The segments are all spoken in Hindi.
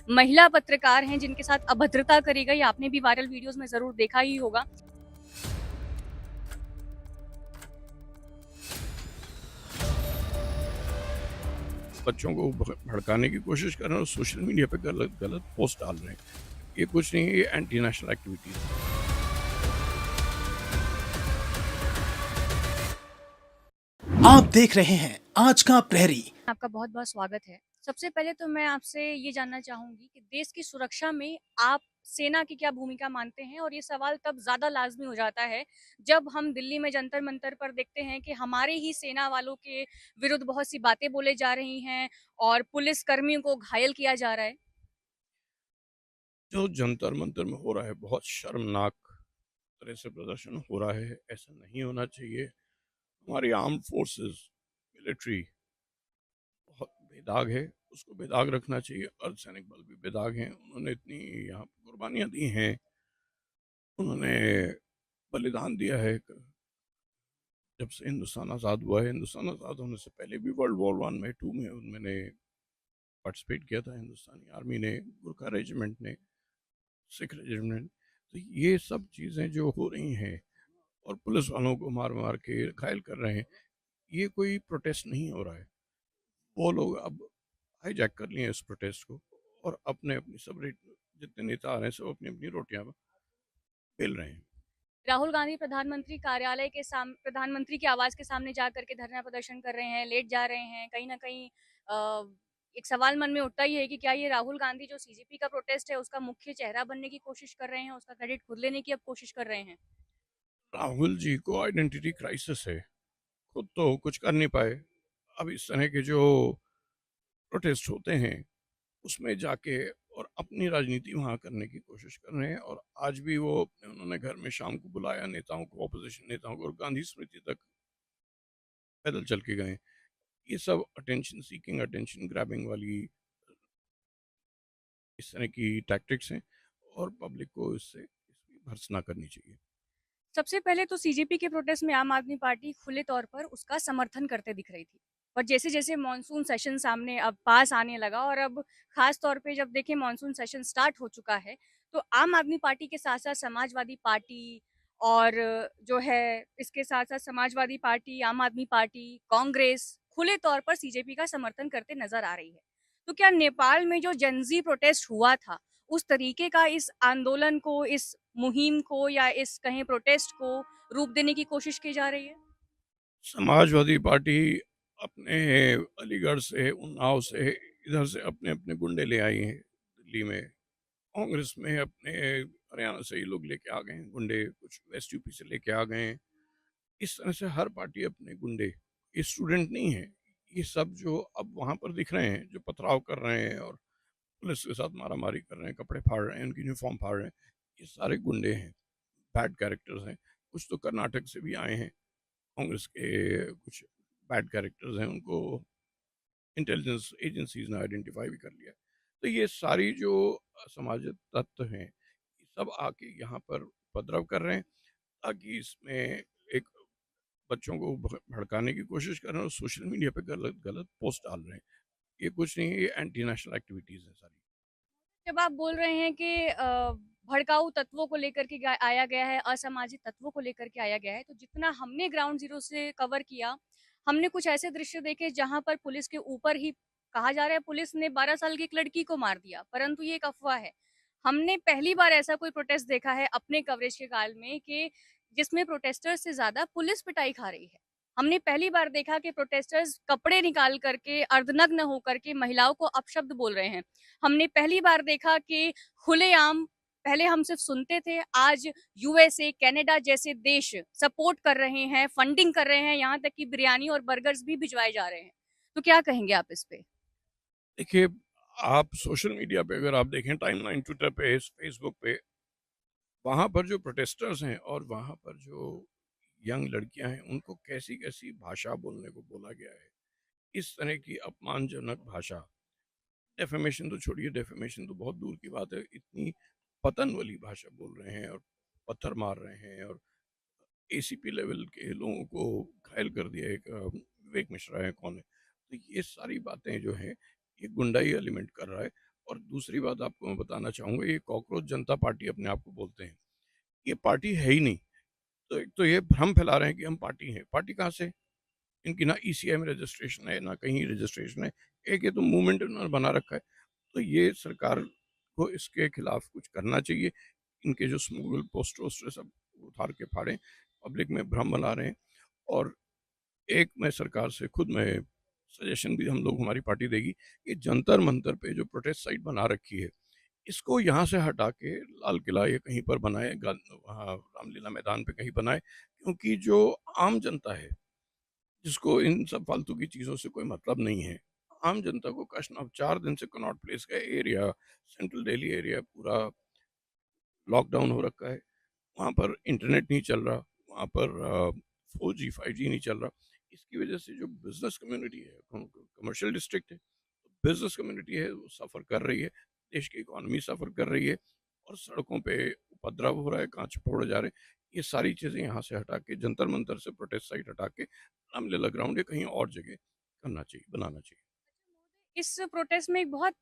महिला पत्रकार हैं जिनके साथ अभद्रता करी गई। आपने भी वायरल वीडियोस में ज़रूर देखा ही होगा। बच्चों को भड़काने की कोशिश कर रहे हैं और सोशल मीडिया पे गलत गलत पोस्ट डाल रहे हैं। ये कुछ नहीं है, ये एंटी नेशनल एक्टिविटीज है। आप देख रहे हैं आज का प्रहरी। आपका बहुत-बहुत स्वागत है। सबसे पहले तो मैं आपसे ये जानना चाहूँगी कि देश की सुरक्षा में आप सेना की क्या भूमिका मानते हैं? और ये सवाल तब ज़्यादा लाज़मी हो जाता है, जब हम दिल्ली में जंतर-मंतर पर देखते हैं कि हमारे ही सेना वालों के विरुद्ध बहुत सी बातें बोले जा रही हैं और पुलिस कर्मियों को घायल किया जा रहा है। जो जंतर मंतर में हो रहा है, बहुत शर्मनाक तरह से प्रदर्शन हो रहा है। ऐसा नहीं होना चाहिए। हमारी आर्म फोर्सेस, मिलिट्री बहुत बेदाग है, उसको बेदाग रखना चाहिए। अर्धसैनिक बल भी बेदाग हैं। उन्होंने इतनी यहाँ कुर्बानियाँ दी हैं, उन्होंने बलिदान दिया है। जब से हिंदुस्तान आज़ाद हुआ है, हिंदुस्तान आज़ाद होने से पहले भी वर्ल्ड वॉर 1 में, 2 में उन्होंने पार्टिसिपेट किया था। हिंदुस्तानी आर्मी ने, गुरखा रेजिमेंट ने, सिख रेजिमेंट। तो ये सब चीज़ें जो हो रही हैं और पुलिस वालों को मार मार के घायल कर रहे हैं, ये कोई प्रोटेस्ट नहीं हो रहा है। वो लोग अब हाईजैक कर लिए इस प्रोटेस्ट को और अपने अपनी सब जितने नेता आ रहे हैं सब अपनी अपनी रोटियां बेल रहे हैं। राहुल गांधी प्रधानमंत्री कार्यालय के प्रधानमंत्री के आवास के सामने जाकर के धरना प्रदर्शन कर रहे हैं, लेट जा रहे हैं। कहीं न कहीं एक सवाल मन में उठता ही है कि क्या ये राहुल गांधी जो सीजेपी का प्रोटेस्ट है, उसका मुख्य चेहरा बनने की कोशिश कर रहे हैं, उसका क्रेडिट खुद लेने की अब कोशिश कर रहे हैं? राहुल जी को आइडेंटिटी क्राइसिस है, खुद तो कुछ कर नहीं पाए। अब इस तरह के जो प्रोटेस्ट होते हैं उसमें जाके और अपनी राजनीति वहाँ करने की कोशिश कर रहे हैं। और आज भी वो उन्होंने घर में शाम को बुलाया नेताओं को, ऑपोजिशन नेताओं को, और गांधी स्मृति तक पैदल चल के गए। ये सब अटेंशन सीकिंग, अटेंशन ग्रैबिंग वाली इस तरह की टैक्टिक्स हैं और पब्लिक को इसकी भर्त्सना करनी चाहिए। सबसे पहले तो सीजेपी के प्रोटेस्ट में आम आदमी पार्टी खुले तौर पर उसका समर्थन करते दिख रही थी। पर जैसे-जैसे मॉनसून सेशन सामने अब पास आने लगा और अब खास तौर पे जब देखें मॉनसून सेशन स्टार्ट हो चुका है, तो आम आदमी पार्टी के साथ-साथ समाजवादी पार्टी और जो है इसके साथ-साथ समाजवादी पार्टी, आम आदमी पार्टी, कांग्रेस खुले तौर पर सीजेपी का समर्थन करते नज़र आ रही है। तो क्या नेपाल में जो जेन ज़ी प्रोटेस्ट हुआ था, उस तरीके का इस आंदोलन को, इस मुहिम को या इस कहें प्रोटेस्ट को रूप देने की कोशिश की जा रही है? समाजवादी पार्टी अपने अलीगढ़ से, उन्नाव से, इधर से अपने अपने गुंडे ले आई हैं दिल्ली में। कांग्रेस में अपने हरियाणा से ही लोग लेके आ गए हैं गुंडे, कुछ वेस्ट यूपी से लेके आ गए हैं। इस तरह से हर पार्टी अपने गुंडे, ये स्टूडेंट नहीं है। ये सब जो अब वहाँ पर दिख रहे हैं, जो पथराव कर रहे हैं और पुलिस के साथ मारामारी कर रहे हैं, कपड़े फाड़ रहे हैं, उनकी यूनिफॉर्म फाड़ रहे हैं, ये सारे गुंडे हैं, बैड कैरेक्टर्स हैं। कुछ तो कर्नाटक से भी आए हैं, कांग्रेस के कुछ बैड कैरेक्टर्स हैं, उनको इंटेलिजेंस एजेंसीज ने आइडेंटिफाई भी कर लिया है। तो ये सारी जो असामाजिक तत्व हैं, ये सब आके यहाँ पर उपद्रव कर रहे हैं ताकि इसमें एक बच्चों को भड़काने की कोशिश कर रहे हैं और सोशल मीडिया पे गलत गलत पोस्ट डाल रहे हैं। ये कुछ नहीं है, ये एंटी नेशनल एक्टिविटीज़ हैं सारी। जब आप बोल रहे हैं कि भड़काऊ तत्वों को लेकर के आया गया है, असामाजिक तत्वों को लेकर के आया गया है, तो जितना हमने ग्राउंड ज़ीरो से कवर किया, हमने कुछ ऐसे दृश्य देखे जहाँ पर पुलिस के ऊपर ही कहा जा रहा है पुलिस ने 12 साल की एक लड़की को मार दिया, परंतु ये एक अफ़वाह है। हमने पहली बार ऐसा कोई प्रोटेस्ट देखा है अपने कवरेज के काल में कि जिसमें प्रोटेस्टर्स से ज़्यादा पुलिस पिटाई खा रही है। हमने पहली बार देखा कि प्रोटेस्टर्स कपड़े निकाल कर के, अर्धनग्न होकर के महिलाओं को अपशब्द बोल रहे हैं। हमने पहली बार देखा कि खुलेआम पहले हम सिर्फ सुनते थे, आज यूएसए, कनाडा जैसे देश सपोर्ट कर रहे हैं, फंडिंग कर रहे हैं, यहाँ तक कि बिरयानी और बर्गर्स भी भिजवाए जा रहे हैं। तो क्या कहेंगे आप इस पे? देखिए, आप सोशल मीडिया पे अगर आप देखें, टाइमलाइन ट्विटर पे, फेसबुक पे, वहाँ पर जो प्रोटेस्टर्स हैं और वहाँ पर जो यंग लड़कियां हैं, उनको कैसी कैसी भाषा बोलने को बोला गया है। इस तरह की अपमानजनक भाषा, डेफेमेशन तो छोड़िए, डेफेमेशन तो बहुत दूर की बात है, इतनी पतन वाली भाषा बोल रहे हैं और पत्थर मार रहे हैं और एसीपी लेवल के लोगों को घायल कर दिया। एक विवेक मिश्रा है, कौन है, तो ये सारी बातें जो हैं, ये गुंडाई एलिमेंट कर रहा है। और दूसरी बात आपको मैं बताना चाहूँगा, ये कॉकरोच जनता पार्टी अपने आप को बोलते हैं, ये पार्टी है ही नहीं। तो एक तो ये भ्रम फैला रहे हैं कि हम पार्टी हैं, पार्टी कहाँ से? इनकी ना ईसीआई में रजिस्ट्रेशन है, ना कहीं रजिस्ट्रेशन है, एक ये तो मूवमेंट इन्होंने बना रखा है। तो ये सरकार को इसके खिलाफ कुछ करना चाहिए। इनके जो स्मगल पोस्टर वोस्टर सब उतार के फाड़ें, पब्लिक में भ्रम बना रहे हैं। और एक मैं सरकार से खुद मैं सजेशन भी हम लोग हमारी पार्टी देगी कि जंतर मंतर पे जो प्रोटेस्ट साइट बना रखी है, इसको यहाँ से हटा के लाल किला या कहीं पर बनाए, वहाँ रामलीला मैदान पे कहीं बनाए, क्योंकि जो आम जनता है जिसको इन सब फालतू की चीज़ों से कोई मतलब नहीं है, आम जनता को कष्ट। अब 4 दिन से कनॉट प्लेस का एरिया, सेंट्रल दिल्ली एरिया पूरा लॉकडाउन हो रखा है। वहाँ पर इंटरनेट नहीं चल रहा, वहाँ पर 4G 5G नहीं चल रहा। इसकी वजह से जो बिजनेस कम्युनिटी है, कमर्शियल डिस्ट्रिक्ट है, बिजनेस कम्युनिटी है, वो सफ़र कर रही है, देश की इकोनॉमी सफ़र कर रही है, और सड़कों पे उपद्रव हो रहा है, कांच फोड़े जा रहे हैं। ये सारी चीज़ें यहाँ से हटा के, जंतर मंतर से प्रोटेस्ट साइट हटा के रामलीला ग्राउंड या कहीं और जगह करना चाहिए, बनाना चाहिए। इस प्रोटेस्ट में एक बहुत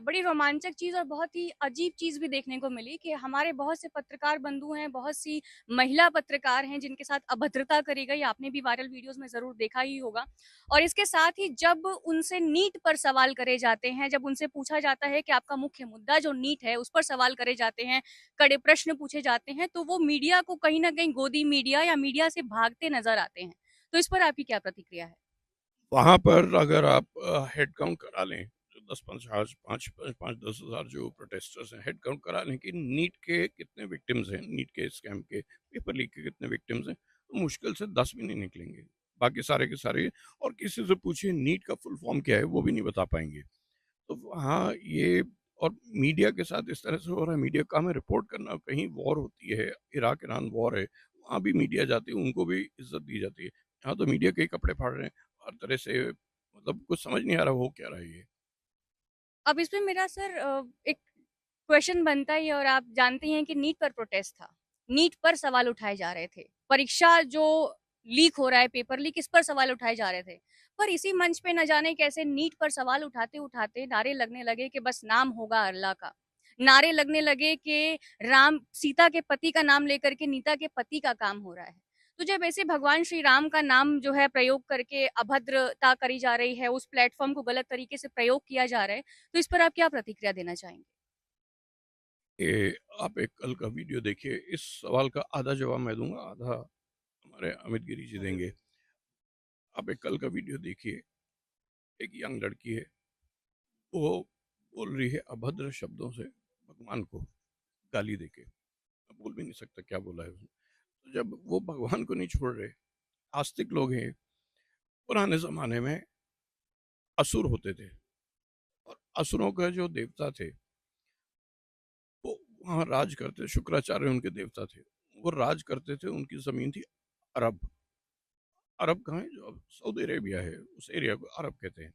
बड़ी रोमांचक चीज़ और बहुत ही अजीब चीज़ भी देखने को मिली कि हमारे बहुत से पत्रकार बंधु हैं, बहुत सी महिला पत्रकार हैं जिनके साथ अभद्रता करी गई। आपने भी वायरल वीडियोज़ में ज़रूर देखा ही होगा। और इसके साथ ही जब उनसे नीट पर सवाल करे जाते हैं, जब उनसे पूछा जाता है कि आपका मुख्य मुद्दा जो नीट है, उस पर सवाल करे जाते हैं, कड़े प्रश्न पूछे जाते हैं, तो वो मीडिया को कहीं न कहीं गोदी मीडिया या मीडिया से भागते नज़र आते हैं। तो इस पर आपकी क्या प्रतिक्रिया है? वहाँ पर अगर आप हेड काउंट करा लें, जो 10-5 जो प्रोटेस्टर्स हैं, हेड काउंट करा लें कि नीट के कितने विक्टिम्स हैं, नीट के स्कैम के, पेपर लीक के कितने विक्टिम्स हैं, तो मुश्किल से 10 भी नहीं निकलेंगे। बाकी सारे के सारे, और किसी से पूछिए नीट का फुल फॉर्म क्या है, वो भी नहीं बता पाएंगे। तो वहाँ ये, और मीडिया के साथ इस तरह से हो रहा है, मीडिया का काम है रिपोर्ट करना। कहीं वॉर होती है, इराक ईरान वॉर है, वहाँ भी मीडिया जाती है, उनको भी इज्जत दी जाती है। यहाँ तो मीडिया के ही कपड़े फाड़ रहे हैं हर तरह से, मतलब कुछ समझ नहीं आ रहा हो क्या रहा है ये। अब इसमें मेरा सर एक क्वेश्चन बनता ही है और आप जानते हैं कि नीट पर प्रोटेस्ट था। नीट पर सवाल उठाए जा रहे थे। परीक्षा जो लीक हो रहा है, पेपर लीक, इस पर सवाल उठाए जा रहे थे। पर इसी मंच पे न जाने कैसे नीट पर सवाल उठाते-उठाते नारे लगने लगे कि बस नाम होगा अल्लाह का। नारे लगने लगे कि राम सीता के पति का नाम लेकर के नीता के पति का काम हो रहा है। तो जब ऐसे भगवान श्री राम का नाम जो है प्रयोग करके अभद्रता करी जा रही है, उस प्लेटफ़ॉर्म को गलत तरीके से प्रयोग किया जा रहा है, तो इस पर आप क्या प्रतिक्रिया देना चाहेंगे? ये आप एक कल का वीडियो देखिए, इस सवाल का आधा जवाब मैं दूंगा, आधा हमारे अमित गिरी जी देंगे। आप एक कल का वीडियो देखिए, एक यंग लड़की है, वो बोल रही है अभद्र शब्दों से भगवान को गाली देके। मैं बोल भी नहीं सकता क्या बोला है उसने। तो जब वो भगवान को नहीं छोड़ रहे, आस्तिक लोग हैं, पुराने ज़माने में असुर होते थे, और असुरों का जो देवता थे, वो वहाँ राज करते, शुक्राचार्य उनके देवता थे। वो राज करते थे, उनकी ज़मीन थी अरब। अरब कहाँ है? जो अब सऊदी अरेबिया है, उस एरिया को अरब कहते हैं।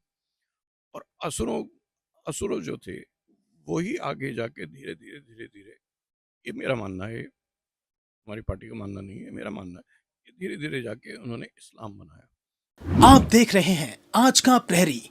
और असुरों असुर जो थे, वो ही आगे जाके धीरे-धीरे ये मेरा मानना है, हमारी पार्टी का मानना नहीं है, मेरा मानना है, कि धीरे-धीरे जाके उन्होंने इस्लाम बनाया। आप देख रहे हैं आज का प्रहरी।